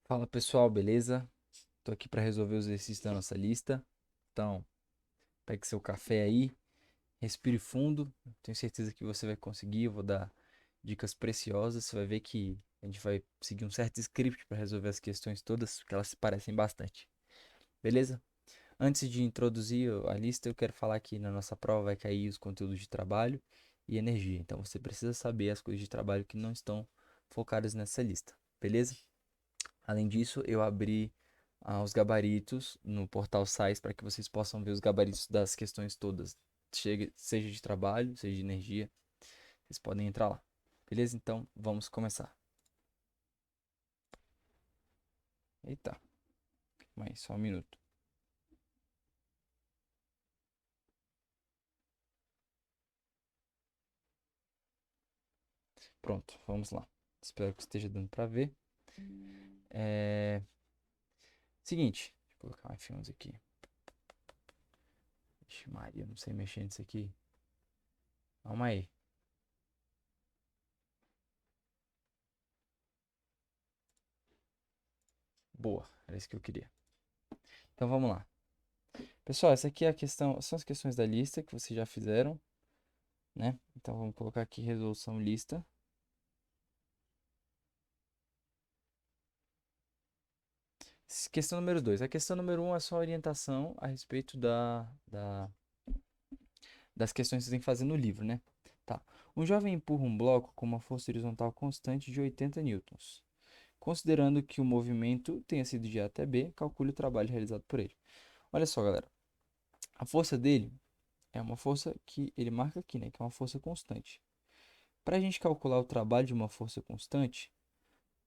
Fala pessoal, beleza? Tô aqui para resolver os exercícios da nossa lista. Então, pegue seu café aí, respire fundo. Tenho certeza que você vai conseguir. Eu vou dar dicas preciosas. Você vai ver que a gente vai seguir um certo script para resolver as questões todas, porque elas se parecem bastante. Beleza? Antes de introduzir a lista, eu quero falar que na nossa prova vai cair os conteúdos de trabalho e energia. Então, você precisa saber as coisas de trabalho que não estão focadas nessa lista. Beleza? Além disso, eu abri os gabaritos no portal SAIS para que vocês possam ver os gabaritos das questões todas, seja de trabalho, seja de energia. Vocês podem entrar lá. Beleza? Então, vamos começar. Eita, mais só um minuto. Pronto, vamos lá. Espero que esteja dando para ver. É... Seguinte, deixa eu colocar um F11 aqui. Ixi, Maria, não sei mexer nisso aqui. Calma aí. Boa, era isso que eu queria. Então vamos lá. Pessoal, essa aqui é a questão, são as questões da lista que vocês já fizeram, né? Então vamos colocar aqui resolução lista. Questão número 2. A questão número 1 é só orientação a respeito das questões que você tem que fazer no livro, né? Tá. Um jovem empurra um bloco com uma força horizontal constante de 80 newtons. Considerando que o movimento tenha sido de A até B, calcule o trabalho realizado por ele. Olha só, galera. A força dele é uma força que ele marca aqui, né? Que é uma força constante. Para a gente calcular o trabalho de uma força constante,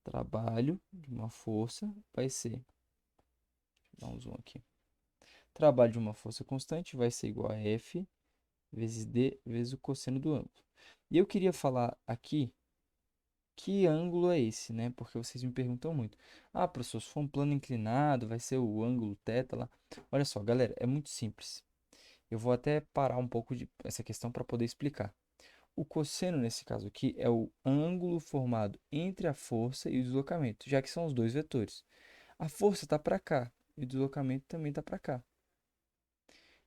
trabalho de uma força vai ser. Dá um zoom aqui. Trabalho de uma força constante vai ser igual a F vezes D vezes o cosseno do ângulo. E eu queria falar aqui que ângulo é esse, né? Porque vocês me perguntam muito. Ah, professor, se for um plano inclinado, vai ser o ângulo θ lá. Olha só, galera, é muito simples. Eu vou até parar um pouco de essa questão para poder explicar. O cosseno, nesse caso aqui, é o ângulo formado entre a força e o deslocamento, já que são os dois vetores. A força está para cá e o deslocamento também está para cá.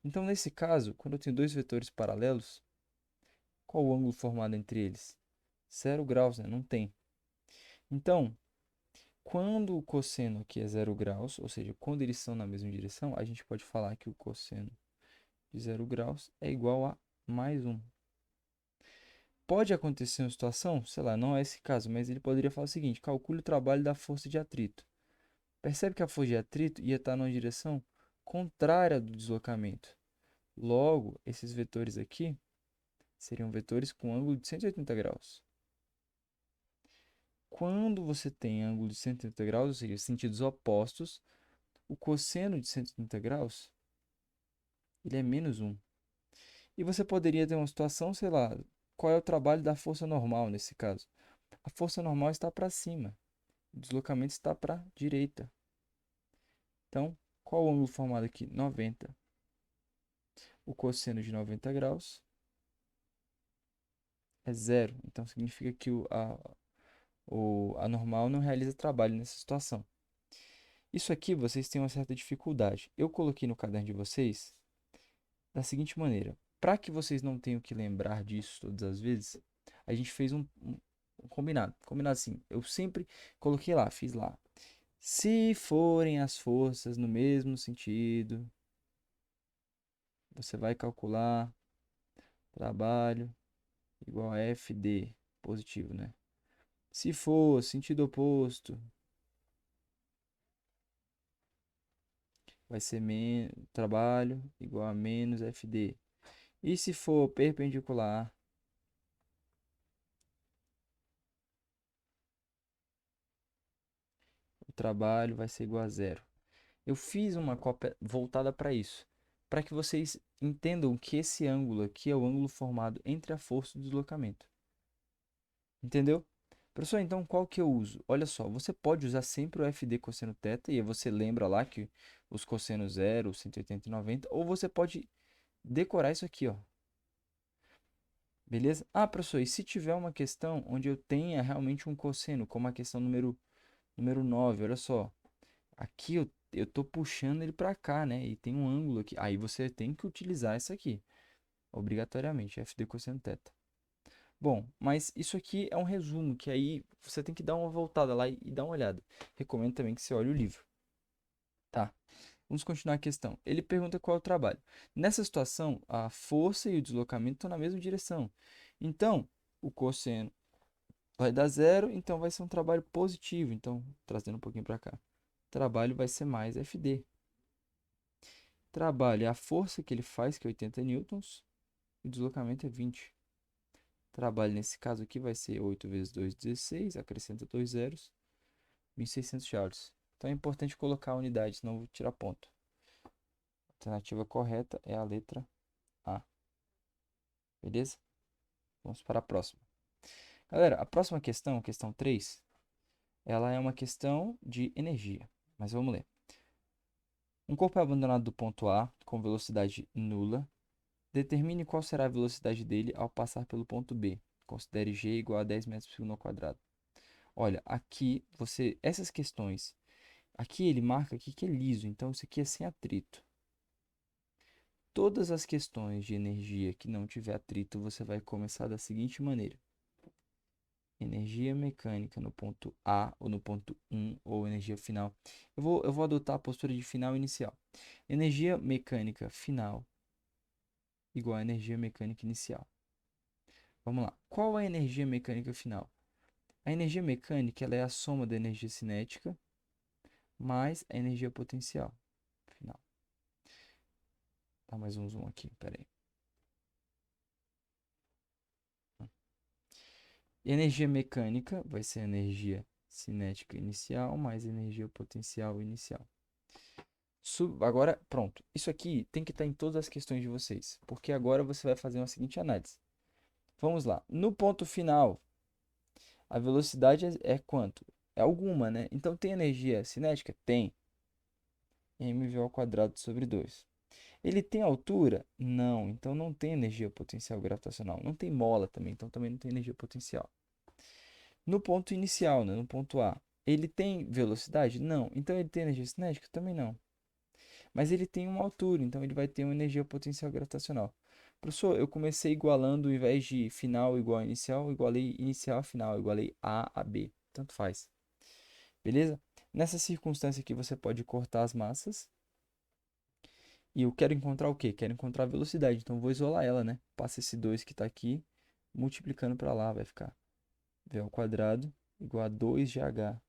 Então, nesse caso, quando eu tenho dois vetores paralelos, qual o ângulo formado entre eles? 0 graus, né? Não tem. Então, quando o cosseno aqui é 0 graus, ou seja, quando eles são na mesma direção, a gente pode falar que o cosseno de 0 graus é igual a mais um. Pode acontecer uma situação, sei lá, não é esse caso, mas ele poderia falar o seguinte: calcule o trabalho da força de atrito. Percebe que a força de atrito ia estar numa direção contrária do deslocamento. Logo, esses vetores aqui seriam vetores com ângulo de 180 graus. Quando você tem ângulo de 180 graus, ou seja, sentidos opostos, o cosseno de 180 graus ele é menos um. E você poderia ter uma situação, sei lá, qual é o trabalho da força normal nesse caso? A força normal está para cima, o deslocamento está para a direita. Então, qual o ângulo formado aqui? 90. O cosseno de 90 graus é zero. Então, significa que a normal não realiza trabalho nessa situação. Isso aqui vocês têm uma certa dificuldade. Eu coloquei no caderno de vocês da seguinte maneira: para que vocês não tenham que lembrar disso todas as vezes, a gente fez um combinado. Combinado assim, eu sempre coloquei lá, fiz lá. Se forem as forças no mesmo sentido, você vai calcular trabalho igual a FD, positivo, né? Se for sentido oposto, vai ser trabalho igual a menos FD. E se for perpendicular, o trabalho vai ser igual a zero. Eu fiz uma cópia voltada para isso, para que vocês entendam que esse ângulo aqui é o ângulo formado entre a força e o deslocamento. Entendeu? Professor, então qual que eu uso? Olha só, você pode usar sempre o FD cosseno θ, e aí você lembra lá que os cossenos 0, 180 e 90, ou você pode decorar isso aqui, ó. Beleza? Ah, professor, e se tiver uma questão onde eu tenha realmente um cosseno, como a questão Número 9, olha só. Aqui eu tô puxando ele para cá, né? E tem um ângulo aqui. Aí você tem que utilizar isso aqui, obrigatoriamente, FD cosseno θ. Bom, mas isso aqui é um resumo, que aí você tem que dar uma voltada lá e dar uma olhada. Recomendo também que você olhe o livro, tá? Vamos continuar a questão. Ele pergunta qual é o trabalho. Nessa situação, a força e o deslocamento estão na mesma direção. Então, o cosseno vai dar zero, então vai ser um trabalho positivo. Então, trazendo um pouquinho para cá. Trabalho vai ser mais FD. Trabalho é a força que ele faz, que é 80 newtons, e o deslocamento é 20. Trabalho nesse caso aqui vai ser 8 vezes 2, 16, acrescenta 2 zeros, 1.600 joules. Então é importante colocar a unidade, senão eu vou tirar ponto. A alternativa correta é a letra A. Beleza? Vamos para a próxima. Galera, a próxima questão, questão 3, ela é uma questão de energia. Mas vamos ler. Um corpo é abandonado do ponto A com velocidade nula. Determine qual será a velocidade dele ao passar pelo ponto B. Considere g igual a 10 metros por segundo ao quadrado. Olha, aqui essas questões, aqui ele marca aqui que é liso, então isso aqui é sem atrito. Todas as questões de energia que não tiver atrito, você vai começar da seguinte maneira: energia mecânica no ponto A ou no ponto 1 ou energia final. Eu vou adotar a postura de final inicial. Energia mecânica final igual a energia mecânica inicial. Vamos lá. Qual é a energia mecânica final? A energia mecânica ela é a soma da energia cinética mais a energia potencial final. Dá mais um zoom aqui, peraí. Energia mecânica vai ser a energia cinética inicial mais energia potencial inicial. Agora, pronto. Isso aqui tem que estar em todas as questões de vocês, porque agora você vai fazer uma seguinte análise. Vamos lá. No ponto final, a velocidade é quanto? É alguma, né? Então, tem energia cinética? Tem. mv ao quadrado sobre 2. Ele tem altura? Não. Então, não tem energia potencial gravitacional. Não tem mola também, então também não tem energia potencial. No ponto inicial, né, no ponto A, ele tem velocidade? Não. Então ele tem energia cinética? Também não. Mas ele tem uma altura, então ele vai ter uma energia potencial gravitacional. Professor, eu comecei igualando, ao invés de final igual a inicial, eu igualei inicial a final, eu igualei A a B. Tanto faz. Beleza? Nessa circunstância aqui, você pode cortar as massas. E eu quero encontrar o quê? Quero encontrar a velocidade. Então, eu vou isolar ela, né? Passa esse 2 que está aqui, multiplicando para lá, vai ficar v ao quadrado igual a 2gh.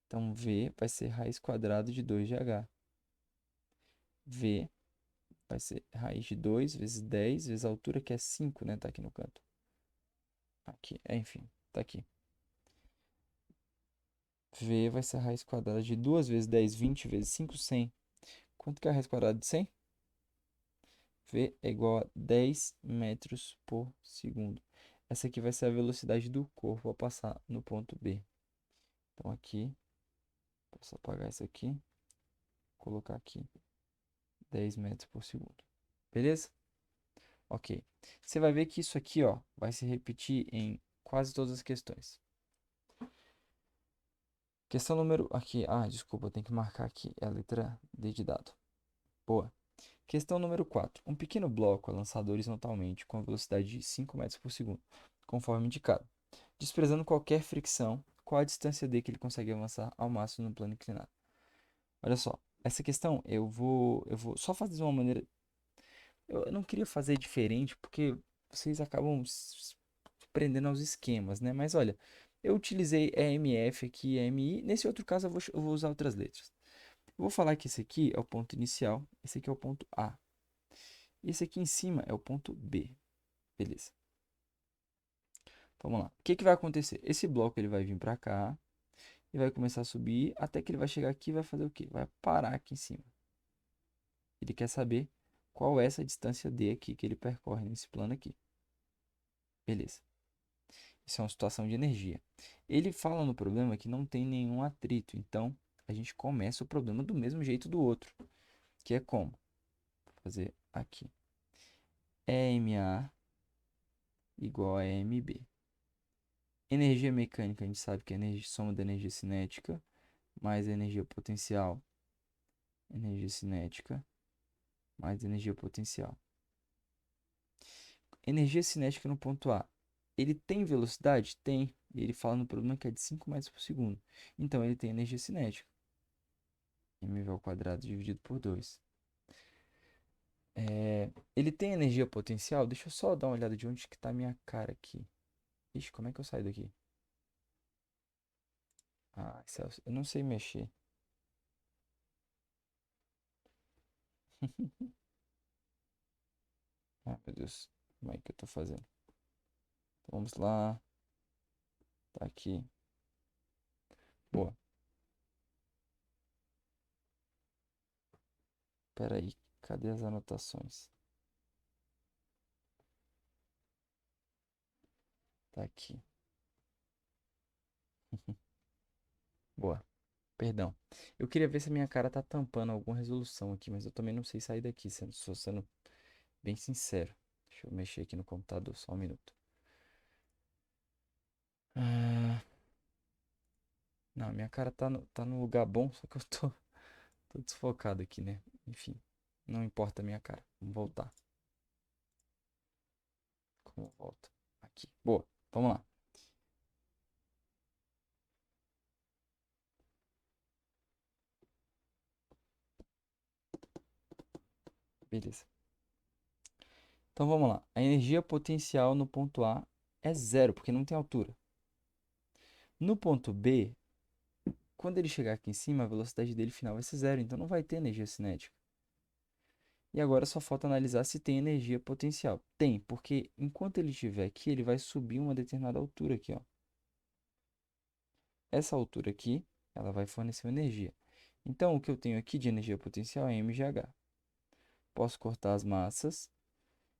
Então, V vai ser raiz quadrada de 2gh. V vai ser raiz de 2 vezes 10 vezes a altura, que é 5, né? Tá aqui no canto. Aqui, enfim, tá aqui. V vai ser a raiz quadrada de 2 vezes 10, 20 vezes 5, 100. Quanto que é a raiz quadrada de 100? V é igual a 10 metros por segundo. Essa aqui vai ser a velocidade do corpo ao passar no ponto B. Então, aqui, posso apagar isso aqui, colocar aqui 10 metros por segundo. Beleza? Ok. Você vai ver que isso aqui, ó, vai se repetir em quase todas as questões. Questão número... Aqui, desculpa, eu tenho que marcar aqui. É a letra D de dado. Boa. Questão número 4. Um pequeno bloco é lançado horizontalmente com a velocidade de 5 metros por segundo, conforme indicado. Desprezando qualquer fricção, qual a distância d que ele consegue avançar ao máximo no plano inclinado? Olha só, essa questão eu vou só fazer de uma maneira. Eu não queria fazer diferente porque vocês acabam se prendendo aos esquemas, né? Mas olha, eu utilizei EMF aqui, EMI. Nesse outro caso, eu vou usar outras letras. Eu vou falar que esse aqui é o ponto inicial, esse aqui é o ponto A. E esse aqui em cima é o ponto B. Beleza. Vamos lá. O que que vai acontecer? Esse bloco ele vai vir para cá e vai começar a subir até que ele vai chegar aqui e vai fazer o quê? Vai parar aqui em cima. Ele quer saber qual é essa distância D aqui que ele percorre nesse plano aqui. Beleza. Isso é uma situação de energia. Ele fala no problema que não tem nenhum atrito, então a gente começa o problema do mesmo jeito do outro, que é como? Vou fazer aqui. EMA igual a EMB. Energia mecânica, a gente sabe que é a soma da energia cinética mais a energia potencial. Energia cinética mais energia potencial. Energia cinética no ponto A. Ele tem velocidade? Tem. E ele fala no problema que é de 5 metros por segundo. Então ele tem energia cinética. mv ao quadrado dividido por 2. Ele tem energia potencial? Deixa eu só dar uma olhada de onde que tá a minha cara aqui. Ixi, como é que eu saio daqui? Ah, Celso, eu não sei mexer. Ah, meu Deus. Como é que eu tô fazendo? Então, vamos lá. Tá aqui. Boa. Pera aí. Cadê as anotações? Tá aqui. Boa. Perdão. Eu queria ver se a minha cara tá tampando alguma resolução aqui, mas eu também não sei sair daqui, sendo bem sincero. Deixa eu mexer aqui no computador, só um minuto. Ah, não, minha cara tá no lugar bom, só que eu tô desfocado aqui, né? Enfim, não importa a minha cara. Vamos voltar. Como volta? Aqui. Boa, vamos lá. Beleza. Então vamos lá. A energia potencial no ponto A é zero, porque não tem altura. No ponto B, quando ele chegar aqui em cima, a velocidade dele final vai ser zero, então não vai ter energia cinética. E agora só falta analisar se tem energia potencial. Tem, porque enquanto ele estiver aqui, ele vai subir uma determinada altura aqui, ó. Essa altura aqui, ela vai fornecer uma energia. Então, o que eu tenho aqui de energia potencial é mgh. Posso cortar as massas.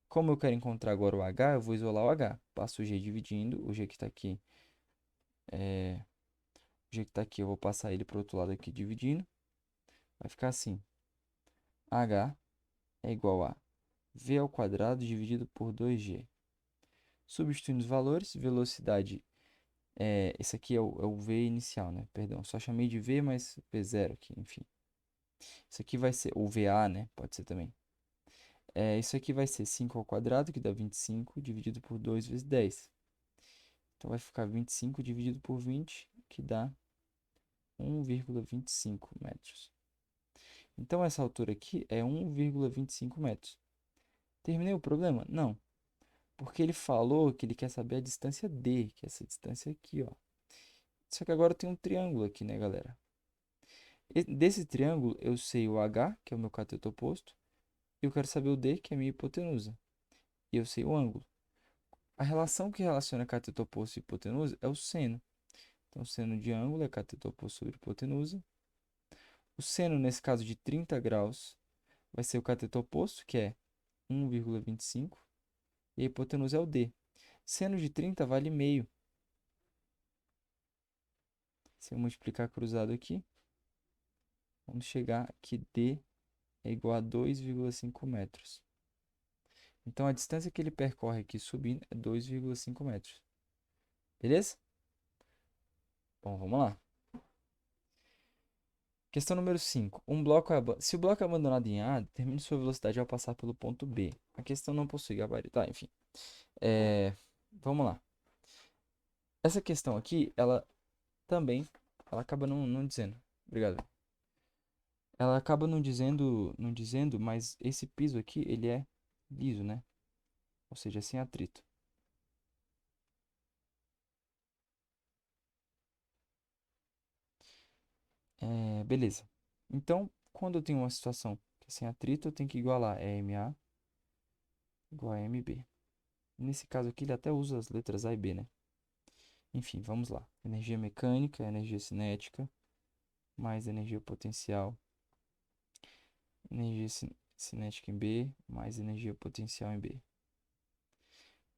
Como eu quero encontrar agora o H, eu vou isolar o H. Passo o G dividindo, o G que está aqui, o G que está aqui, eu vou passar ele para o outro lado aqui dividindo. Vai ficar assim. H é igual a V ao quadrado dividido por 2G. Substituindo os valores, velocidade, esse aqui é o V inicial, né? Perdão, só chamei de V, mas V0 aqui, enfim. Isso aqui vai ser, ou VA, né? Pode ser também. Isso aqui vai ser 5 ao quadrado, que dá 25, dividido por 2 vezes 10. Então vai ficar 25 dividido por 20, que dá 1,25 metros. Então essa altura aqui é 1,25 metros. Terminei o problema? Não, porque ele falou que ele quer saber a distância D, que é essa distância aqui, ó. Só que agora tem um triângulo aqui, né, galera? Desse triângulo eu sei o H, que é o meu cateto oposto, e eu quero saber o D, que é a minha hipotenusa. E eu sei o ângulo. A relação que relaciona cateto oposto e hipotenusa é o seno. Então, seno de ângulo é cateto oposto sobre hipotenusa. O seno, nesse caso de 30 graus, vai ser o cateto oposto, que é 1,25. E a hipotenusa é o D. Seno de 30 vale meio. Se eu multiplicar cruzado aqui, vamos chegar que D é igual a 2,5 metros. Então, a distância que ele percorre aqui subindo é 2,5 metros. Beleza? Bom, vamos lá. Questão número 5. Se o bloco é abandonado em A, determine sua velocidade ao passar pelo ponto B. A questão não possui gabarito. Tá, enfim. É, Vamos lá. Essa questão aqui, ela também, ela acaba não dizendo. Obrigado. Ela acaba não dizendo, mas esse piso aqui, ele é liso, né? Ou seja, sem atrito. Beleza. Então, quando eu tenho uma situação que é sem atrito, eu tenho que igualar MA igual a MB. Nesse caso aqui, ele até usa as letras A e B, né? Enfim, vamos lá. Energia mecânica, energia cinética, mais energia potencial, energia cinética em B, mais energia potencial em B.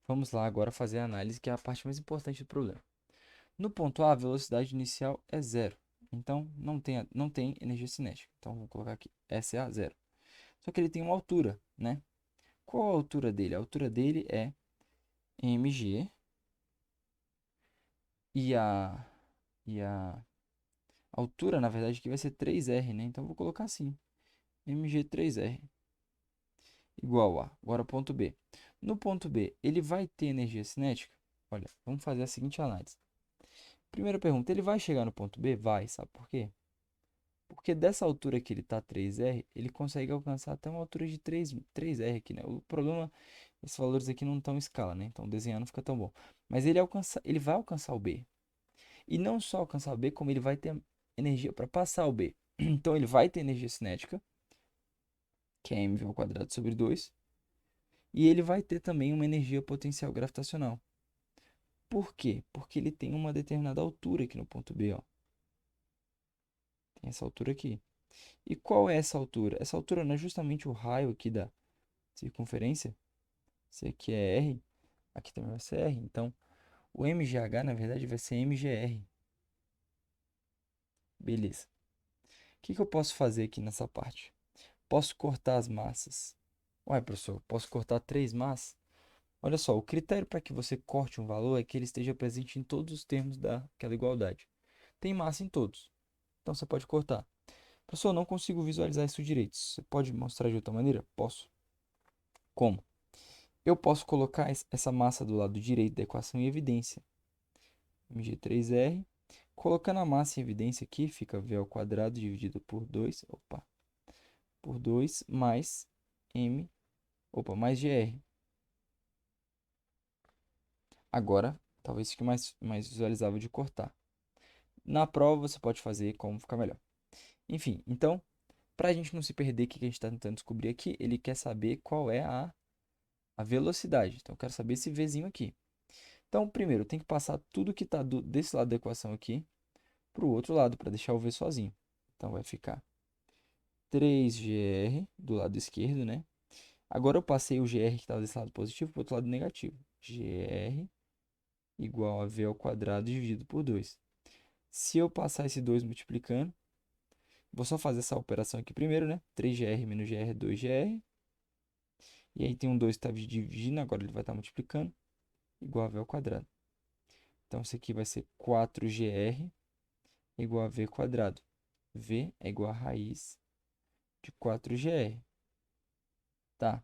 Vamos lá agora fazer a análise, que é a parte mais importante do problema. No ponto A, a velocidade inicial é zero. Então, não tem energia cinética. Então, vou colocar aqui SA zero. Só que ele tem uma altura, né? Qual a altura dele? A altura dele é mg E a, e a altura, na verdade, aqui vai ser 3R, né? Então, eu vou colocar assim, mg3r igual a, agora ponto B. No ponto B, ele vai ter energia cinética? Olha, vamos fazer a seguinte análise. Primeira pergunta, ele vai chegar no ponto B? Vai, sabe por quê? Porque dessa altura que ele está 3R, ele consegue alcançar até uma altura de 3R aqui, né? O problema, esses valores aqui não estão em escala, né? Então desenhar não fica tão bom. Mas ele vai alcançar o B. E não só alcançar o B, como ele vai ter energia para passar o B. Então ele vai ter energia cinética, que é mv ao quadrado sobre 2. E ele vai ter também uma energia potencial gravitacional. Por quê? Porque ele tem uma determinada altura aqui no ponto B, ó. Tem essa altura aqui. E qual é essa altura? Essa altura não é justamente o raio aqui da circunferência? Esse aqui é R, aqui também vai ser R. Então, o MGH, na verdade, vai ser MGR. Beleza. O que eu posso fazer aqui nessa parte? Posso cortar as massas. Ué, professor, posso cortar 3 massas? Olha só, o critério para que você corte um valor é que ele esteja presente em todos os termos daquela igualdade. Tem massa em todos. Então, você pode cortar. Professor, eu não consigo visualizar isso direito. Você pode mostrar de outra maneira? Posso. Como? Eu posso colocar essa massa do lado direito da equação em evidência. mg3r. Colocando a massa em evidência aqui, fica v ao quadrado dividido por 2, opa, por 2 mais m, opa, mais gr. Agora, talvez fique mais visualizável de cortar. Na prova, você pode fazer como ficar melhor. Enfim, então, para a gente não se perder, o que a gente está tentando descobrir aqui, ele quer saber qual é a velocidade. Então, eu quero saber esse vzinho aqui. Então, primeiro, eu tenho que passar tudo que está desse lado da equação aqui para o outro lado, para deixar o v sozinho. Então, vai ficar 3gr do lado esquerdo, né? Agora eu passei o gr que estava desse lado positivo para o outro lado negativo. Gr igual a v ao quadrado dividido por 2. Se eu passar esse 2 multiplicando, vou só fazer essa operação aqui primeiro, né? 3gr menos gr é 2gr. E aí tem um 2 que está dividindo, agora ele vai estar multiplicando, igual a v ao quadrado. Então, isso aqui vai ser 4gr igual a v quadrado. V é igual a raiz de 4gr. Tá.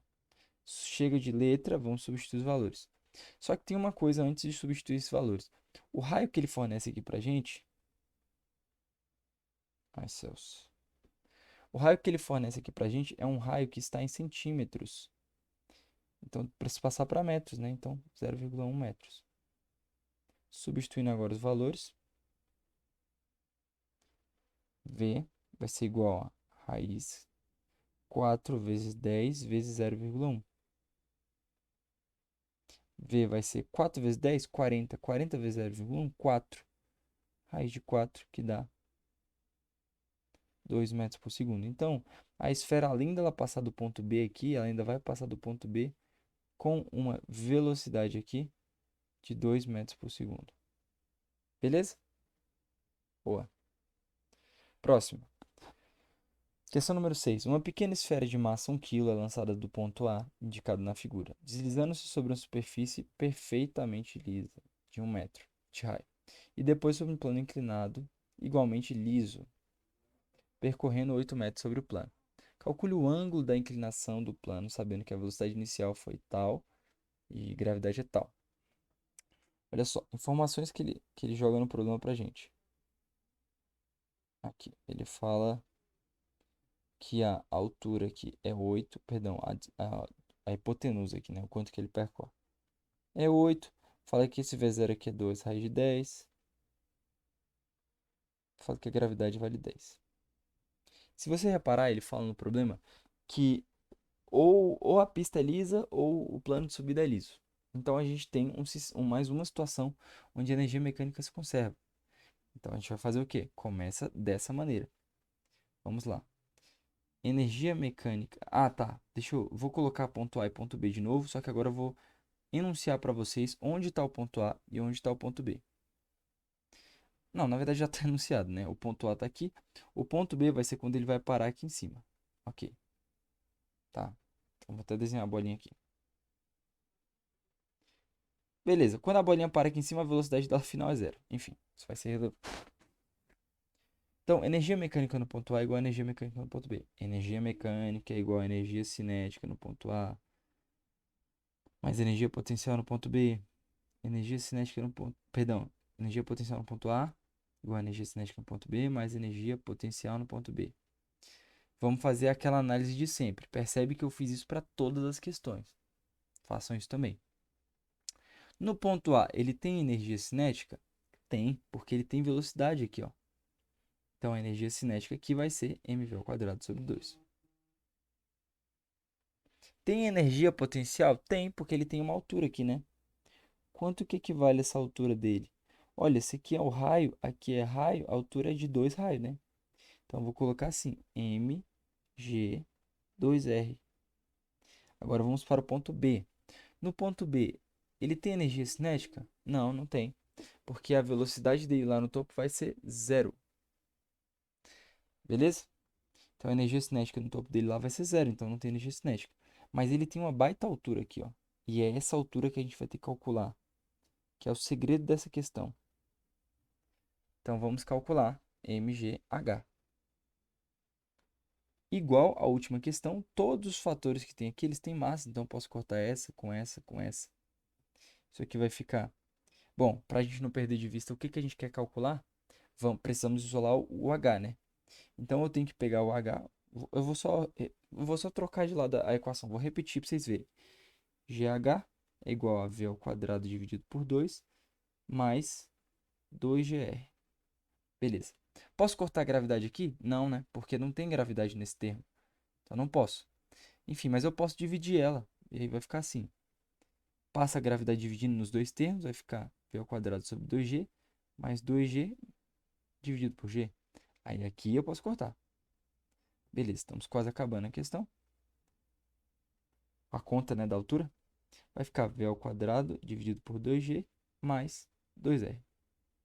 Chega de letra, vamos substituir os valores. Só que tem uma coisa antes de substituir esses valores. O raio que ele fornece aqui pra gente... Ai, céus. O raio que ele fornece aqui pra gente é um raio que está em centímetros. Então, preciso passar para metros, né? Então, 0,1 metros. Substituindo agora os valores. V vai ser igual a raiz 4 vezes 10 vezes 0,1. V vai ser 4 vezes 10, 40. 40 vezes 0,1, 4. Raiz de 4, que dá 2 metros por segundo. Então, a esfera, além dela passar do ponto B aqui, ela ainda vai passar do ponto B com uma velocidade aqui de 2 metros por segundo. Beleza? Boa. Próximo. Questão número 6. Uma pequena esfera de massa 1 kg é lançada do ponto A, indicado na figura, deslizando-se sobre uma superfície perfeitamente lisa, de 1 metro de raio, e depois sobre um plano inclinado, igualmente liso, percorrendo 8 metros sobre o plano. Calcule o ângulo da inclinação do plano, sabendo que a velocidade inicial foi tal e gravidade é tal. Olha só, informações que ele joga no problema pra gente. Aqui, ele fala que a altura aqui é 8, perdão, a hipotenusa aqui, né? O quanto que ele percorre. É 8. Fala que esse V0 aqui é 2 raiz de 10. Fala que a gravidade vale 10. Se você reparar, ele fala no problema que ou a pista é lisa ou o plano de subida é liso. Então a gente tem mais uma situação onde a energia mecânica se conserva. Então a gente vai fazer o quê? Começa dessa maneira. Vamos lá. Energia mecânica. Ah, tá. Vou colocar ponto A e ponto B de novo, só que agora eu vou enunciar para vocês onde está o ponto A e onde está o ponto B. Não, na verdade já está enunciado, né? O ponto A está aqui. O ponto B vai ser quando ele vai parar aqui em cima. Ok. Tá. Então, vou até desenhar a bolinha aqui. Beleza, quando a bolinha para aqui em cima, a velocidade dela final é zero. Enfim, isso vai ser relevante. Então, energia mecânica no ponto A é igual a energia mecânica no ponto B. Energia mecânica é igual a energia cinética no ponto A, mais energia potencial no ponto B. Energia cinética no ponto... Perdão, energia potencial no ponto A igual a energia cinética no ponto B, mais energia potencial no ponto B. Vamos fazer aquela análise de sempre. Percebe que eu fiz isso para todas as questões. Façam isso também. No ponto A, ele tem energia cinética? Tem, porque ele tem velocidade aqui, ó. Então, a energia cinética aqui vai ser mv ao quadrado sobre 2. Tem energia potencial? Tem, porque ele tem uma altura aqui, né? Quanto que equivale essa altura dele? Olha, esse aqui é o raio, aqui é raio, a altura é de 2 raios, né? Então, eu vou colocar assim, mg 2r. Agora, vamos para o ponto B. No ponto B, ele tem energia cinética? Não, não tem. Porque a velocidade dele lá no topo vai ser zero. Beleza? Então a energia cinética no topo dele lá vai ser zero, então não tem energia cinética. Mas ele tem uma baita altura aqui, ó. E é essa altura que a gente vai ter que calcular, que é o segredo dessa questão. Então vamos calcular mgh. Igual à última questão, todos os fatores que tem aqui, eles têm massa, então eu posso cortar essa com essa com essa. Isso aqui vai ficar... Bom, para a gente não perder de vista o que a gente quer calcular, precisamos isolar o h, né? Então eu tenho que pegar o h, eu vou só trocar de lado a equação, vou repetir para vocês verem. GH é igual a V ao quadrado dividido por 2 mais 2GR. Beleza. Posso cortar a gravidade aqui? Não, né? Porque não tem gravidade nesse termo. Então não posso. Enfim, mas eu posso dividir ela. E aí vai ficar assim. Passa a gravidade dividindo nos dois termos, vai ficar V ao quadrado sobre 2G mais 2G dividido por G. Aí aqui eu posso cortar. Beleza, estamos quase acabando a questão. A conta, né, da altura. Vai ficar V ao quadrado dividido por 2G mais 2R.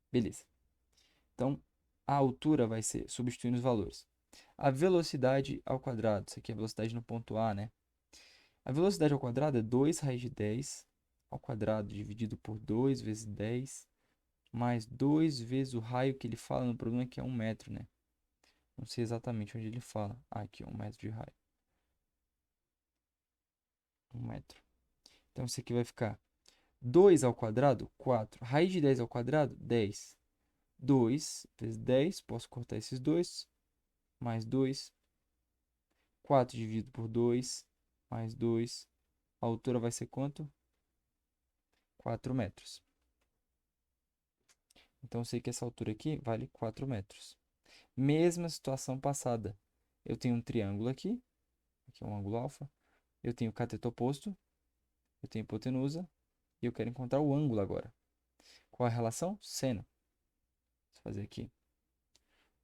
Beleza. Então, a altura vai ser, substituindo os valores. A velocidade ao quadrado, isso aqui é a velocidade no ponto A, né? A velocidade ao quadrado é 2 raiz de 10 ao quadrado dividido por 2 vezes 10 mais 2 vezes o raio que ele fala no problema, que é 1 metro, né? Não sei exatamente onde ele fala. Ah, aqui, 1 metro de raio. 1 metro. Então, isso aqui vai ficar 2 ao quadrado, 4. Raiz de 10 ao quadrado, 10. 2 vezes 10, posso cortar esses dois, mais 2. 4 dividido por 2, mais 2. A altura vai ser quanto? 4 metros. Então, eu sei que essa altura aqui vale 4 metros. Mesma situação passada. Eu tenho um triângulo aqui. Aqui é um ângulo alfa. Eu tenho cateto oposto. Eu tenho hipotenusa. E eu quero encontrar o ângulo agora. Qual a relação? Seno. Vou fazer aqui.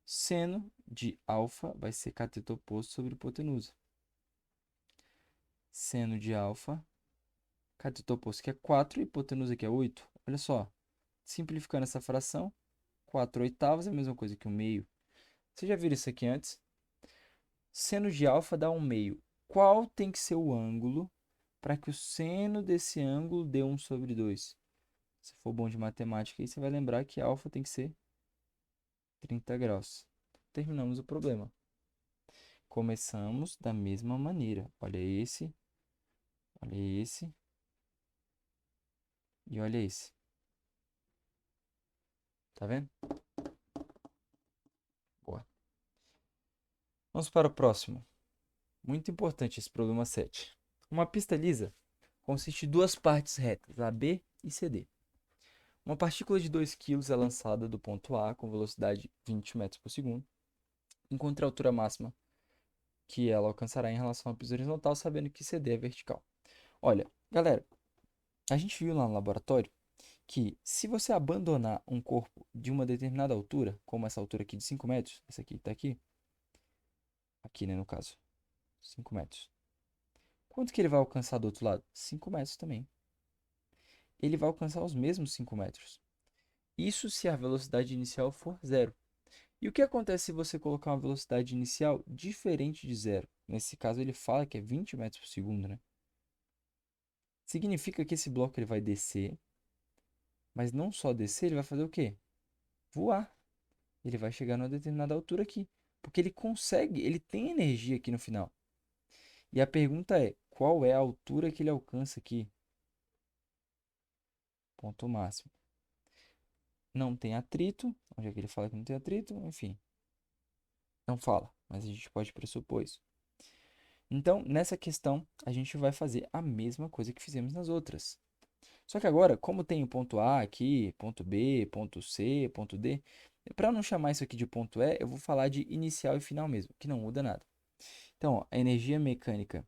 Seno de alfa vai ser cateto oposto sobre hipotenusa. Seno de alfa, cateto oposto que é 4, hipotenusa que é 8. Olha só, simplificando essa fração, 4 oitavos é a mesma coisa que 1 meio. Você já viu isso aqui antes? Seno de alfa dá 1 meio. Qual tem que ser o ângulo para que o seno desse ângulo dê 1 sobre 2? Se for bom de matemática, aí você vai lembrar que alfa tem que ser 30 graus. Terminamos o problema. Começamos da mesma maneira. Olha esse e olha esse. Tá vendo? Boa. Vamos para o próximo. Muito importante esse problema 7. Uma pista lisa consiste de duas partes retas, AB e CD. Uma partícula de 2 kg é lançada do ponto A com velocidade 20 metros por segundo. Encontre a altura máxima que ela alcançará em relação à pista horizontal, sabendo que CD é vertical. Olha, galera, a gente viu lá no laboratório que se você abandonar um corpo de uma determinada altura, como essa altura aqui de 5 metros, essa aqui está aqui, né, no caso, 5 metros. Quanto que ele vai alcançar do outro lado? 5 metros também. Ele vai alcançar os mesmos 5 metros. Isso se a velocidade inicial for zero. E o que acontece se você colocar uma velocidade inicial diferente de zero? Nesse caso, ele fala que é 20 metros por segundo, né? Significa que esse bloco ele vai descer Mas não só descer, ele vai fazer o quê? Voar. Ele vai chegar numa determinada altura aqui. Porque ele consegue, ele tem energia aqui no final. E a pergunta é, qual é a altura que ele alcança aqui? Ponto máximo. Não tem atrito. Onde é que ele fala que não tem atrito? Enfim, não fala, mas a gente pode pressupor isso. Então, nessa questão, a gente vai fazer a mesma coisa que fizemos nas outras. Só que agora, como tem o ponto A aqui, ponto B, ponto C, ponto D, para não chamar isso aqui de ponto E, eu vou falar de inicial e final mesmo, que não muda nada. Então, ó, a energia mecânica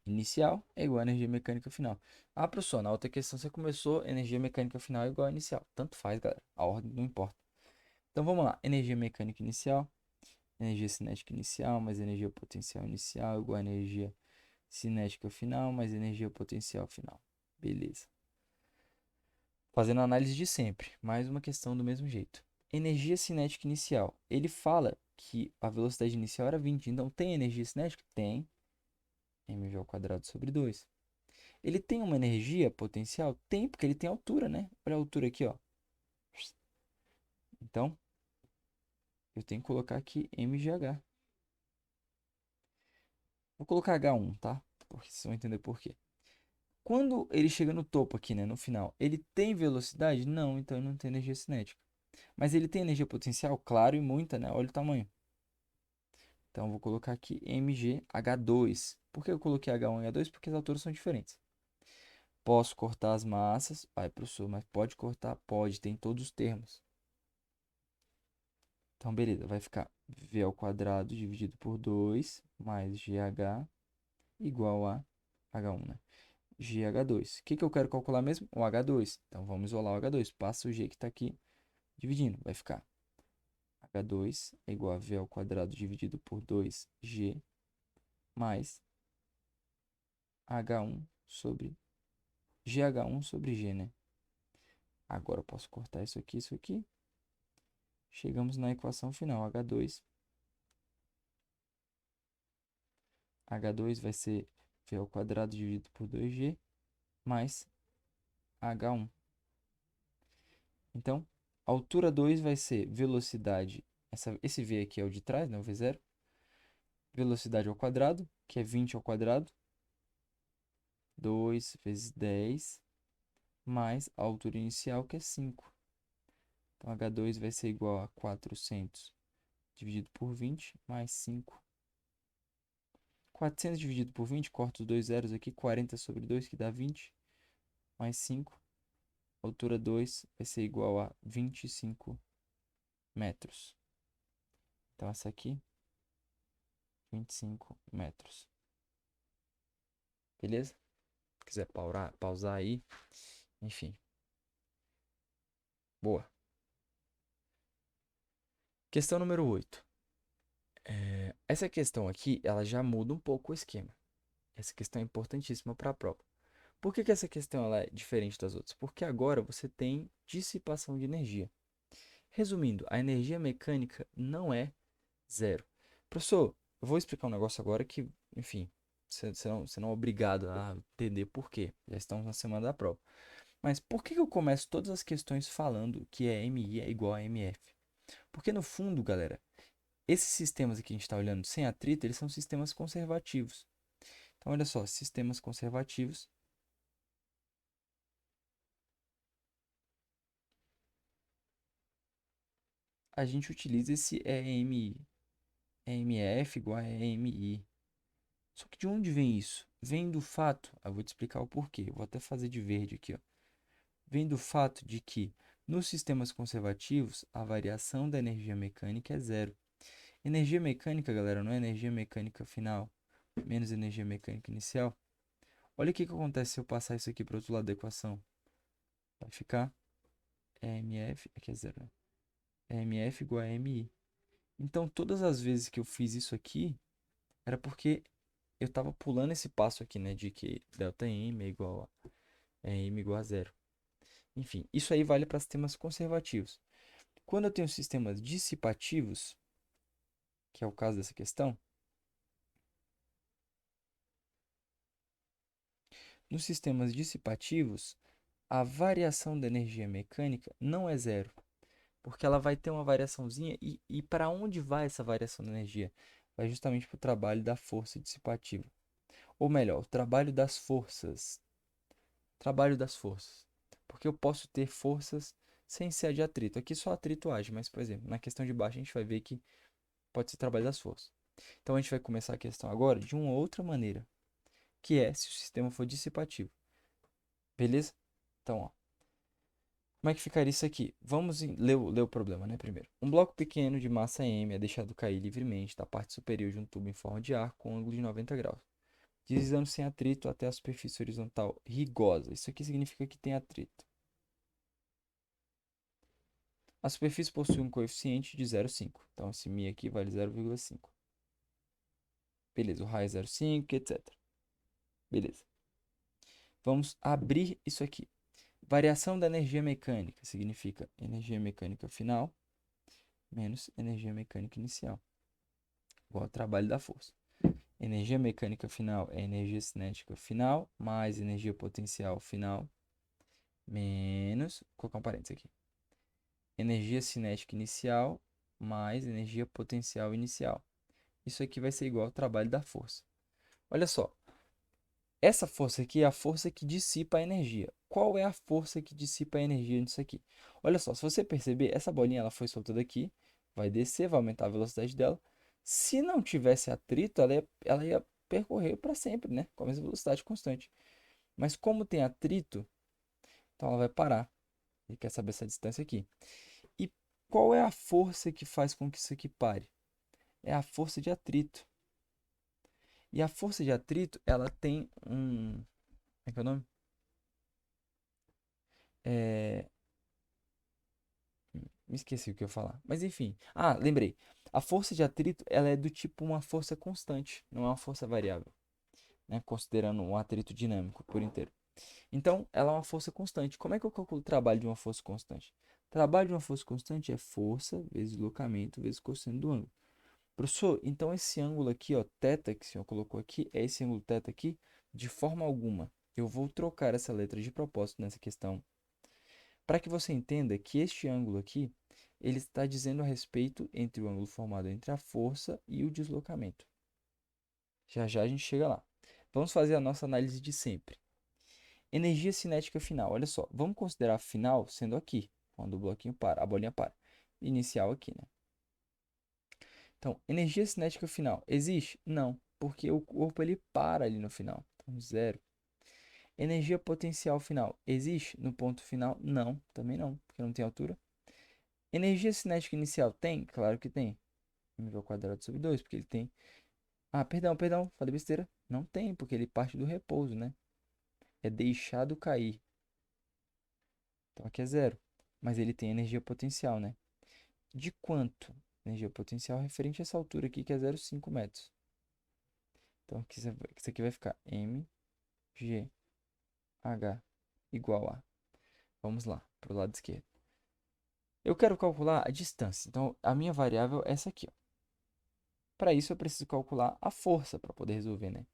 inicial é igual a energia mecânica final. Ah, professor, na outra questão você começou, energia mecânica final é igual a inicial. Tanto faz, galera. A ordem não importa. Então, vamos lá. Energia mecânica inicial, energia cinética inicial, mais energia potencial inicial, igual a energia cinética final, mais energia potencial final. Beleza. Fazendo a análise de sempre, mais uma questão do mesmo jeito. Energia cinética inicial. Ele fala que a velocidade inicial era 20. Então, tem energia cinética? Tem. mv ao quadrado sobre 2. Ele tem uma energia potencial? Tem, porque ele tem altura, né? Olha a altura aqui, ó. Então, eu tenho que colocar aqui mgh. Vou colocar H1, tá? Porque vocês vão entender por quê. Quando ele chega no topo aqui, né, no final, ele tem velocidade? Não, então ele não tem energia cinética. Mas ele tem energia potencial? Claro, e muita, né? Olha o tamanho. Então, eu vou colocar aqui mgh2. Por que eu coloquei H1 e H2? Porque as alturas são diferentes. Posso cortar as massas? Vai, professor, mas pode cortar? Pode, tem todos os termos. Então, beleza, vai ficar v ao quadrado dividido por 2 mais gh igual a h1, né? GH2. O que eu quero calcular mesmo? O H2. Então, vamos isolar o H2. Passa o G que está aqui dividindo. Vai ficar H2 é igual a V ao quadrado dividido por 2G mais H1 sobre GH1 sobre G, né? Agora eu posso cortar isso aqui e isso aqui. Chegamos na equação final. H2 vai ser V ao quadrado dividido por 2G mais H1. Então, altura 2 vai ser velocidade. Esse V aqui é o de trás, né? O V0. Velocidade ao quadrado, que é 20 ao quadrado. 2 vezes 10, mais a altura inicial, que é 5. Então, H2 vai ser igual a 400 dividido por 20, mais 5. 400 dividido por 20, corta os dois zeros aqui, 40 sobre 2, que dá 20, mais 5. Altura 2 vai ser igual a 25 metros. Então, essa aqui, 25 metros. Beleza? Se quiser pausar aí, enfim. Boa. Questão número 8. Essa questão aqui, ela já muda um pouco o esquema. Essa questão é importantíssima para a prova. Por que essa questão ela é diferente das outras? Porque agora você tem dissipação de energia. Resumindo, a energia mecânica não é zero. Professor, eu vou explicar um negócio agora que, enfim, você não é obrigado a entender por quê. Já estamos na semana da prova. Mas por que eu começo todas as questões falando que MI é igual a MF? Porque no fundo, galera, esses sistemas aqui que a gente está olhando sem atrito, eles são sistemas conservativos. Então, olha só, sistemas conservativos. A gente utiliza esse EMI. EMF igual a EMI. Só que de onde vem isso? Vem do fato, eu vou te explicar o porquê. Vou até fazer de verde aqui, ó. Vem do fato de que nos sistemas conservativos a variação da energia mecânica é zero. Energia mecânica, galera, não é energia mecânica final menos energia mecânica inicial. Olha o que acontece se eu passar isso aqui para o outro lado da equação. Vai ficar EMF, aqui é zero, né? EMF igual a MI. Então, todas as vezes que eu fiz isso aqui, era porque eu estava pulando esse passo aqui, né? De que ΔM é igual a M igual a zero. Enfim, isso aí vale para sistemas conservativos. Quando eu tenho sistemas dissipativos, que é o caso dessa questão, nos sistemas dissipativos, a variação da energia mecânica não é zero, porque ela vai ter uma variaçãozinha e para onde vai essa variação da energia? Vai justamente para o trabalho da força dissipativa. Ou melhor, o trabalho das forças. Trabalho das forças. Porque eu posso ter forças sem ser de atrito. Aqui só atrito age, mas, por exemplo, na questão de baixo a gente vai ver que pode ser trabalho das forças. Então a gente vai começar a questão agora de uma outra maneira, que é se o sistema for dissipativo. Beleza? Então, ó, como é que ficaria isso aqui? Vamos ler o problema, né, primeiro. Um bloco pequeno de massa m é deixado cair livremente da parte superior de um tubo em forma de ar com ângulo de 90 graus, deslizando sem atrito até a superfície horizontal rigosa. Isso aqui significa que tem atrito. A superfície possui um coeficiente de 0,5. Então, esse μ aqui vale 0,5. Beleza, o raio é 0,5, etc. Beleza. Vamos abrir isso aqui. Variação da energia mecânica significa energia mecânica final menos energia mecânica inicial, igual ao trabalho da força. Energia mecânica final é energia cinética final mais energia potencial final menos, vou colocar um parênteses aqui, energia cinética inicial mais energia potencial inicial. Isso aqui vai ser igual ao trabalho da força. Olha só, essa força aqui é a força que dissipa a energia. Qual é a força que dissipa a energia nisso aqui? Olha só, se você perceber, essa bolinha ela foi solta daqui, vai descer, vai aumentar a velocidade dela. Se não tivesse atrito, ela ia percorrer para sempre, né? Com a mesma velocidade constante. Mas como tem atrito, então ela vai parar. Ele quer saber essa distância aqui. E qual é a força que faz com que isso aqui pare? É a força de atrito. E a força de atrito, ela tem um... Como é que é o nome? É... Me esqueci o que eu ia falar. Mas enfim. Ah, lembrei. A força de atrito, ela é do tipo uma força constante, não é uma força variável, né? Considerando um atrito dinâmico por inteiro. Então, ela é uma força constante. Como é que eu calculo o trabalho de uma força constante? O trabalho de uma força constante é força vezes deslocamento vezes cosseno do ângulo. Professor, então esse ângulo aqui, ó, θ, que o senhor colocou aqui, é esse ângulo θ aqui? De forma alguma. Eu vou trocar essa letra de propósito nessa questão para que você entenda que este ângulo aqui, ele está dizendo a respeito entre o ângulo formado entre a força e o deslocamento. Já já a gente chega lá. Vamos fazer a nossa análise de sempre. Energia cinética final. Olha só, vamos considerar a final sendo aqui, quando o bloquinho para, a bolinha para. Inicial aqui, né? Então, energia cinética final existe? Não, porque o corpo ele para ali no final. Então, zero. Energia potencial final existe no ponto final? Não, também não, porque não tem altura. Energia cinética inicial tem? Claro que tem. mv ao quadrado sobre 2, porque ele tem. Ah, perdão, falei besteira. Não tem, porque ele parte do repouso, né? É deixado cair. Então aqui é zero. Mas ele tem energia potencial, né? De quanto? Energia potencial referente a essa altura aqui, que é 0,5 metros. Então aqui, isso aqui vai ficar mg h igual a. Vamos lá, para o lado esquerdo. Eu quero calcular a distância. Então a minha variável é essa aqui, ó. Para isso eu preciso calcular a força para poder resolver, né?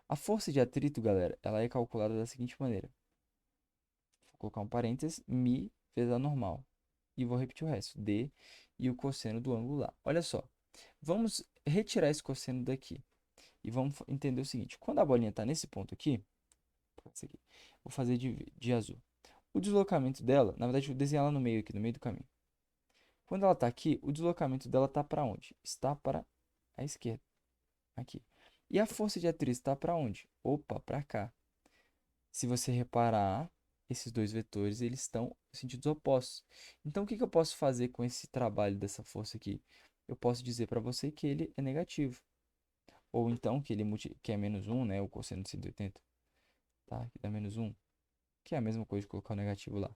A força de atrito, galera, ela é calculada da seguinte maneira. Vou colocar um parênteses, mi vezes a normal. E vou repetir o resto, d e o cosseno do ângulo lá. Olha só, vamos retirar esse cosseno daqui. E vamos entender o seguinte, quando a bolinha está nesse ponto aqui, vou fazer de azul. O deslocamento dela, na verdade, eu vou desenhar ela no meio aqui, no meio do caminho. Quando ela está aqui, o deslocamento dela está para onde? Está para a esquerda, aqui. E a força de atrito está para onde? Opa, para cá. Se você reparar, esses dois vetores eles estão em sentidos opostos. Então, o que que eu posso fazer com esse trabalho dessa força aqui? Eu posso dizer para você que ele é negativo. Ou então que ele que é menos um, né? O cosseno de 180. Tá? Que dá menos um. Que é a mesma coisa de colocar o negativo lá.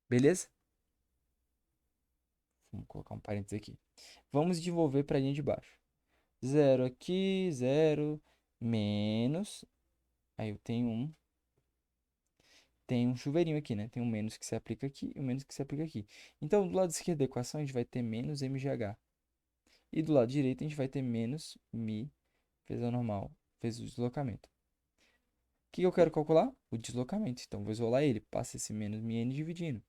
Beleza? Vamos colocar um parênteses aqui. Vamos desenvolver para a linha de baixo. Zero aqui, zero, menos. Aí eu tenho um. Tem um chuveirinho aqui, né? Tem um menos que se aplica aqui e um menos que se aplica aqui. Então, do lado esquerdo da equação, a gente vai ter menos mgh. E do lado direito, a gente vai ter menos mi vezes a normal vezes o deslocamento. que eu quero calcular? O deslocamento. Então, vou isolar ele. Passa esse menos μn dividindo.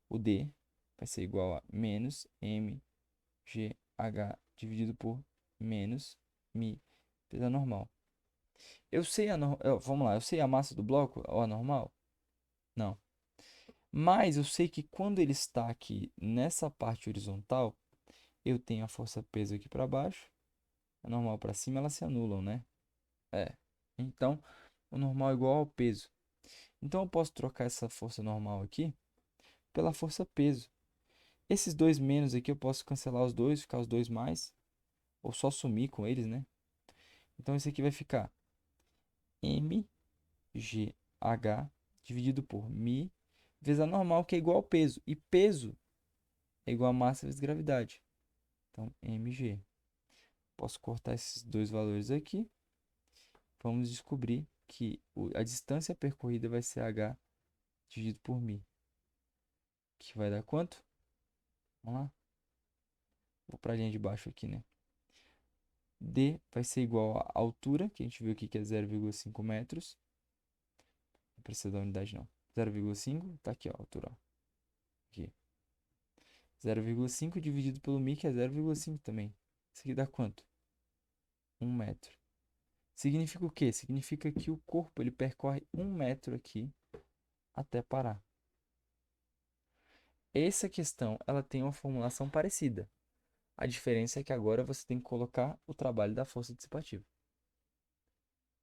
O d vai ser igual a menos mgh dividido por menos mi vezes a normal. Eu sei vamos lá, eu sei a massa do bloco ou a normal? Não. Mas eu sei que quando ele está aqui nessa parte horizontal, eu tenho a força-peso aqui para baixo, a normal para cima, elas se anulam, né? É. Então, o normal é igual ao peso. Então, eu posso trocar essa força normal aqui pela força-peso. Esses dois menos aqui, eu posso cancelar os dois, ficar os dois mais, ou só sumir com eles, né? Então, esse aqui vai ficar mgh dividido por mi vezes a normal, que é igual ao peso. E peso é igual a massa vezes gravidade. Então, mg. Posso cortar esses dois valores aqui. Vamos descobrir que a distância percorrida vai ser h dividido por mi. Que vai dar quanto? Vamos lá. Vou para a linha de baixo aqui, né? D vai ser igual à altura, que a gente viu aqui que é 0,5 metros. Não precisa da unidade, não. 0,5, tá aqui, ó, a altura. Ó. Aqui. 0,5 dividido pelo mi, que é 0,5 também. Isso aqui dá quanto? 1 metro. Significa o quê? Significa que o corpo ele percorre 1 metro aqui até parar. Essa questão ela tem uma formulação parecida. A diferença é que agora você tem que colocar o trabalho da força dissipativa.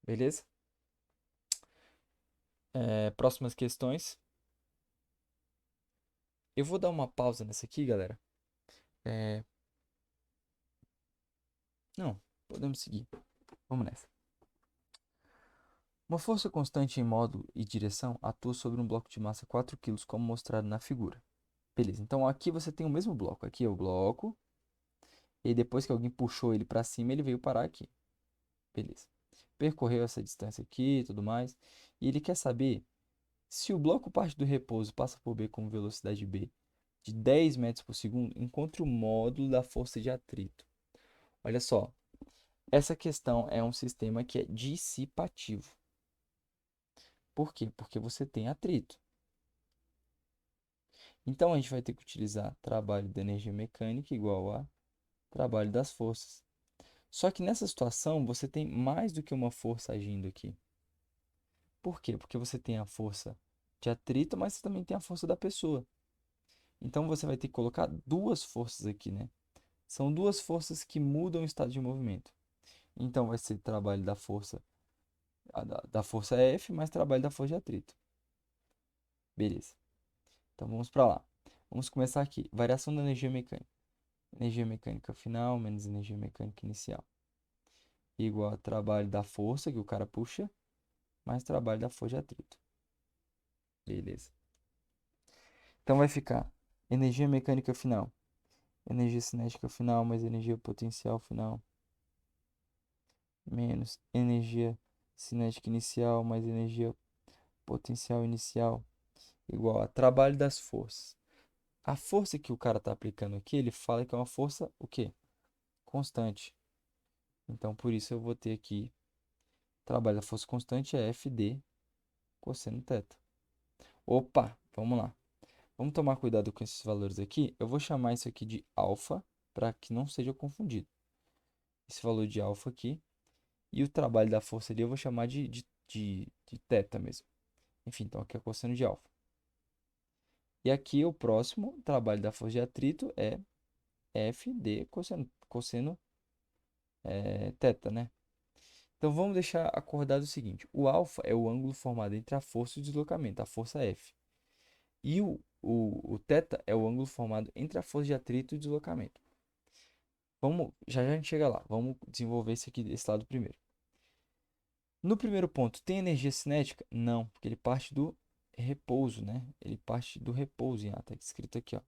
Beleza? Próximas questões. Eu vou dar uma pausa nessa aqui, galera. Não, podemos seguir. Vamos nessa. Uma força constante em módulo e direção atua sobre um bloco de massa 4 kg, como mostrado na figura. Beleza, então aqui você tem o mesmo bloco. Aqui é o bloco. E depois que alguém puxou ele para cima, ele veio parar aqui. Beleza. Percorreu essa distância aqui e tudo mais. E ele quer saber se o bloco parte do repouso passa por B com velocidade B de 10 metros por segundo, encontre o módulo da força de atrito. Olha só, essa questão é um sistema que é dissipativo. Por quê? Porque você tem atrito. Então, a gente vai ter que utilizar trabalho da energia mecânica igual a trabalho das forças. Só que nessa situação, você tem mais do que uma força agindo aqui. Por quê? Porque você tem a força de atrito, mas você também tem a força da pessoa. Então, você vai ter que colocar duas forças aqui, né? São duas forças que mudam o estado de movimento. Então, vai ser trabalho da força, da força F mais trabalho da força de atrito. Beleza. Então, vamos para lá. Vamos começar aqui. Variação da energia mecânica. Energia mecânica final menos energia mecânica inicial. Igual a trabalho da força que o cara puxa, mais trabalho da força de atrito. Beleza. Então vai ficar energia mecânica final. Energia cinética final mais energia potencial final. Menos energia cinética inicial mais energia potencial inicial. Igual a trabalho das forças. A força que o cara está aplicando aqui, ele fala que é uma força, o quê? Constante. Então, por isso eu vou ter aqui, trabalho da força constante é FD cosseno θ. Opa, vamos lá. Vamos tomar cuidado com esses valores aqui. Eu vou chamar isso aqui de alfa, para que não seja confundido. Esse valor de alfa aqui. E o trabalho da força ali eu vou chamar de θ mesmo. Enfim, então aqui é cosseno de alfa. E aqui o próximo trabalho da força de atrito é FD cosseno θ, né? Então vamos deixar acordado o seguinte: o alfa é o ângulo formado entre a força e o deslocamento, a força F. E o θ é o ângulo formado entre a força de atrito e o deslocamento. Já já a gente chega lá. Vamos desenvolver esse lado primeiro. No primeiro ponto, tem energia cinética? Não, porque ele parte do repouso, né? Ele parte do repouso em A, tá escrito aqui, ó.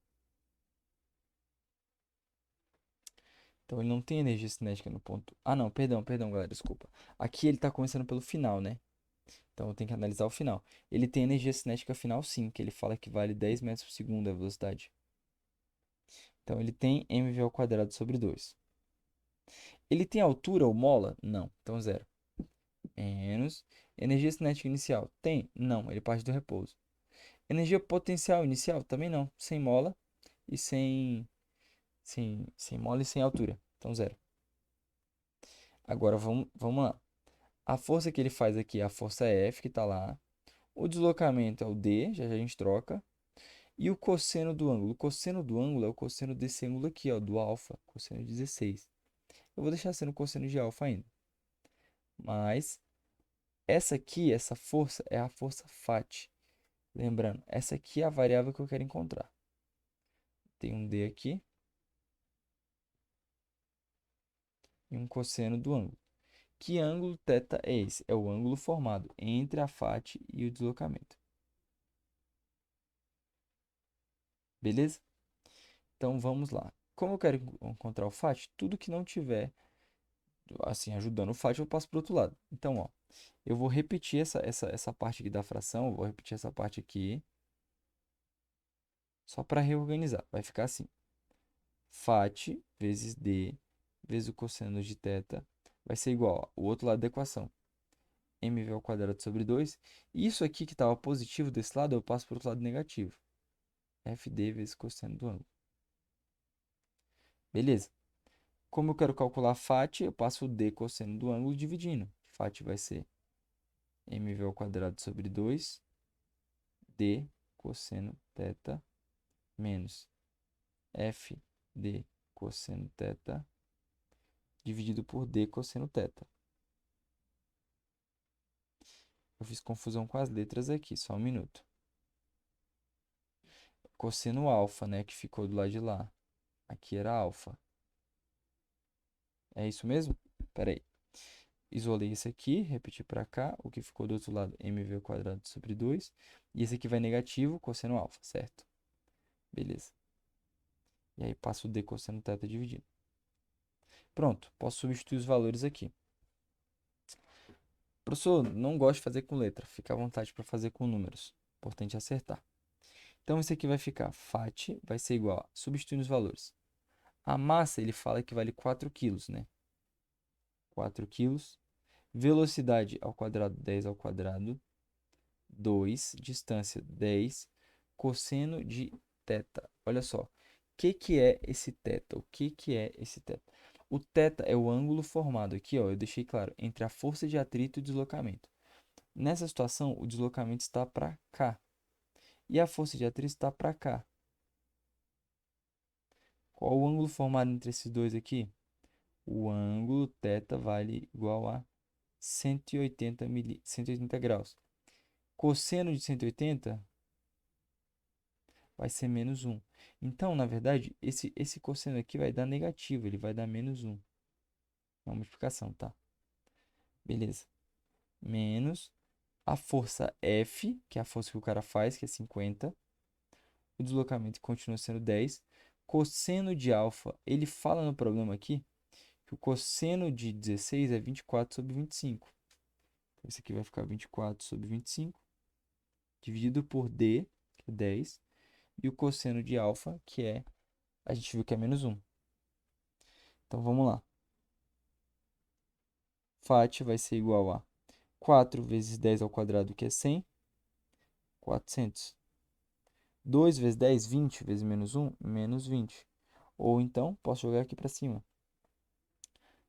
Então ele não tem energia cinética no ponto. Ah, não, perdão, galera, desculpa. Aqui ele está começando pelo final, né? Então eu tenho que analisar o final. Ele tem energia cinética final, sim, que ele fala que vale 10 metros por segundo a velocidade. Então ele tem mv ao quadrado sobre 2. Ele tem altura ou mola? Não, então zero. menos. Energia cinética inicial? Tem? Não, ele parte do repouso. Energia potencial inicial? Também não. Sem mola e sem mola e sem altura. Então, zero. Agora, vamos lá. A força que ele faz aqui é a força F, que está lá. O deslocamento é o D, já a gente troca. E o cosseno do ângulo? O cosseno do ângulo é o cosseno desse ângulo aqui, ó, do alfa, cosseno de 16. Eu vou deixar sendo cosseno de alfa ainda. Mas essa aqui, essa força, é a força Φ. Lembrando, essa aqui é a variável que eu quero encontrar. Tem um D aqui e um cosseno do ângulo. Que ângulo θ é esse? É o ângulo formado entre a Φ e o deslocamento. Beleza? Então vamos lá. Como eu quero encontrar o Φ, tudo que não tiver assim ajudando o Φ, eu passo para o outro lado. Então, ó, eu vou repetir essa parte aqui da fração, eu vou repetir essa parte aqui, só para reorganizar. Vai ficar assim: Φ vezes D vezes o cosseno de θ vai ser igual ao outro lado da equação, mv ao quadrado sobre 2. E isso aqui que estava positivo desse lado, eu passo para o outro lado negativo. FD vezes cosseno do ângulo. Beleza. Como eu quero calcular Φ, eu passo o D cosseno do ângulo dividindo. Φ vai ser mv ao quadrado sobre 2 D cosseno θ menos FD cosseno θ dividido por D cosseno θ. Eu fiz confusão com as letras aqui, só um minuto. Cosseno alfa, né, que ficou do lado de lá. Aqui era alfa. É isso mesmo? Pera aí. Isolei esse aqui, repeti para cá. O que ficou do outro lado, mv ao quadrado sobre 2. E esse aqui vai negativo, cosseno alfa, certo? Beleza. E aí passo o D cosseno θ dividido. Pronto, posso substituir os valores aqui. Professor, não gosto de fazer com letra. Fica à vontade para fazer com números. Importante acertar. Então, isso aqui vai ficar Φ vai ser igual a, substituindo os valores. A massa, ele fala que vale 4 quilos, né? 4 quilos. Velocidade ao quadrado, 10 ao quadrado. 2. Distância, 10. Cosseno de θ. Olha só. O que é esse θ? O que é esse θ? O θ é o ângulo formado aqui, ó, eu deixei claro, entre a força de atrito e o deslocamento. Nessa situação, o deslocamento está para cá. E a força de atrito está para cá. Qual o ângulo formado entre esses dois aqui? O ângulo θ vale igual a 180 graus. Cosseno de 180 vai ser menos 1. Então, na verdade, esse cosseno aqui vai dar negativo, ele vai dar menos 1. É uma multiplicação, tá? Beleza. Menos a força F, que é a força que o cara faz, que é 50. O deslocamento continua sendo 10. Cosseno de alfa, ele fala no problema aqui que o cosseno de 16 é 24 sobre 25. Então, esse aqui vai ficar 24 sobre 25, dividido por D, que é 10, e o cosseno de alfa, que é, a gente viu que é menos 1. Então, vamos lá. Φ vai ser igual a 4 vezes 10 ao quadrado, que é 100, 400. 2 vezes 10, 20 vezes menos 1, menos 20. Ou então, posso jogar aqui para cima.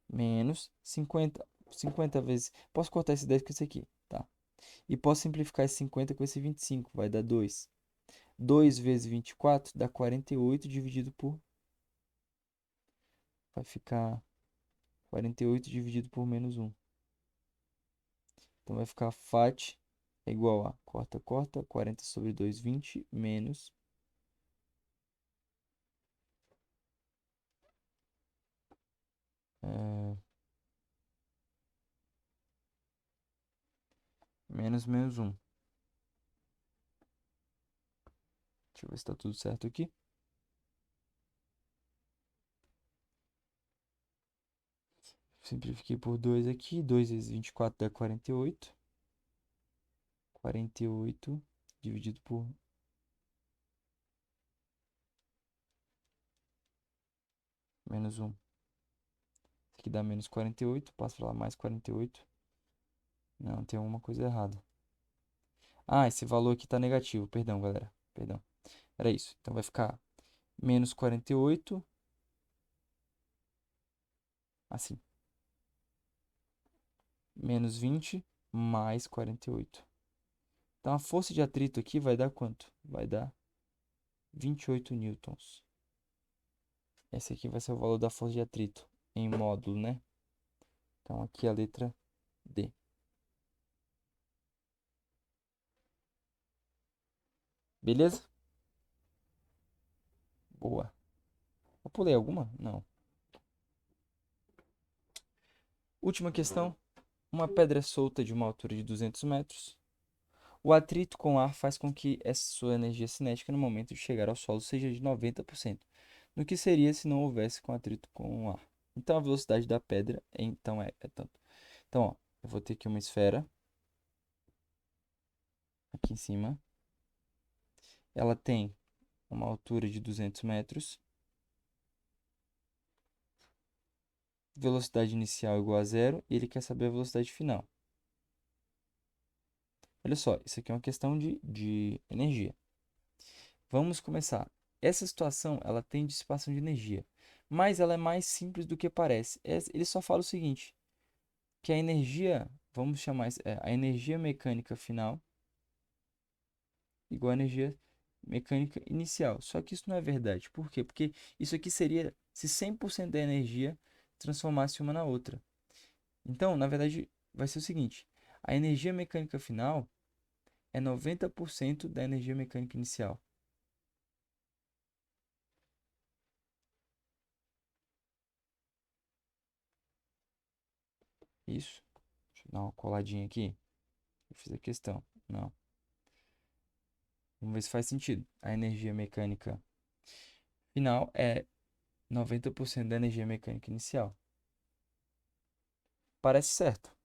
Menos 50. 50 vezes... Posso cortar esse 10 com esse aqui, tá? E posso simplificar esse 50 com esse 25, vai dar 2. 2 vezes 24 dá 48 dividido por... Vai ficar 48 dividido por menos 1. Então vai ficar Φ é igual a... Corta, corta. 40 sobre 2, 20. Menos... menos 1. Deixa eu ver se está tudo certo aqui. Simplifiquei por 2 aqui. 2 vezes 24 dá 48. 48 dividido por menos 1. Isso aqui dá menos 48. Passo para lá mais 48. Não, tem alguma coisa errada. Ah, esse valor aqui tá negativo. Perdão, galera. Perdão. Era isso. Então vai ficar menos 48. Assim. Menos 20 mais 48. Então a força de atrito aqui vai dar quanto? Vai dar 28 newtons. Esse aqui vai ser o valor da força de atrito em módulo, né? Então aqui a letra D. Beleza? Boa. Eu pulei alguma? Não. Última questão. Uma pedra solta de uma altura de 200 metros. O atrito com o ar faz com que essa sua energia cinética no momento de chegar ao solo seja de 90%. No que seria se não houvesse com atrito com o ar? Então a velocidade da pedra é tanto. Então, ó, eu vou ter aqui uma esfera aqui em cima. Ela tem uma altura de 200 metros. Velocidade inicial igual a zero. E ele quer saber a velocidade final. Olha só, isso aqui é uma questão de energia. Vamos começar. Essa situação, ela tem dissipação de energia, mas ela é mais simples do que parece. Ele só fala o seguinte, que a energia, vamos chamar isso, a energia mecânica final igual a energia mecânica inicial. Só que isso não é verdade. Por quê? Porque isso aqui seria se 100% da energia transformasse uma na outra. Então, na verdade, vai ser o seguinte, a energia mecânica final é 90% da energia mecânica inicial. Isso. Deixa eu dar uma coladinha aqui. Eu fiz a questão. Não. Vamos ver se faz sentido. A energia mecânica final é 90% da energia mecânica inicial. Parece certo.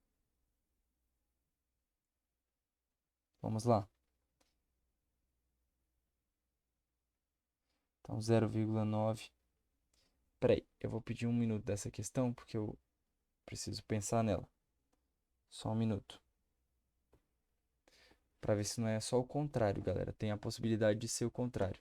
Vamos lá. Então, 0,9. Peraí, eu vou pedir um minuto dessa questão porque eu preciso pensar nela. Só um minuto. Para ver se não é só o contrário, galera. Tem a possibilidade de ser o contrário.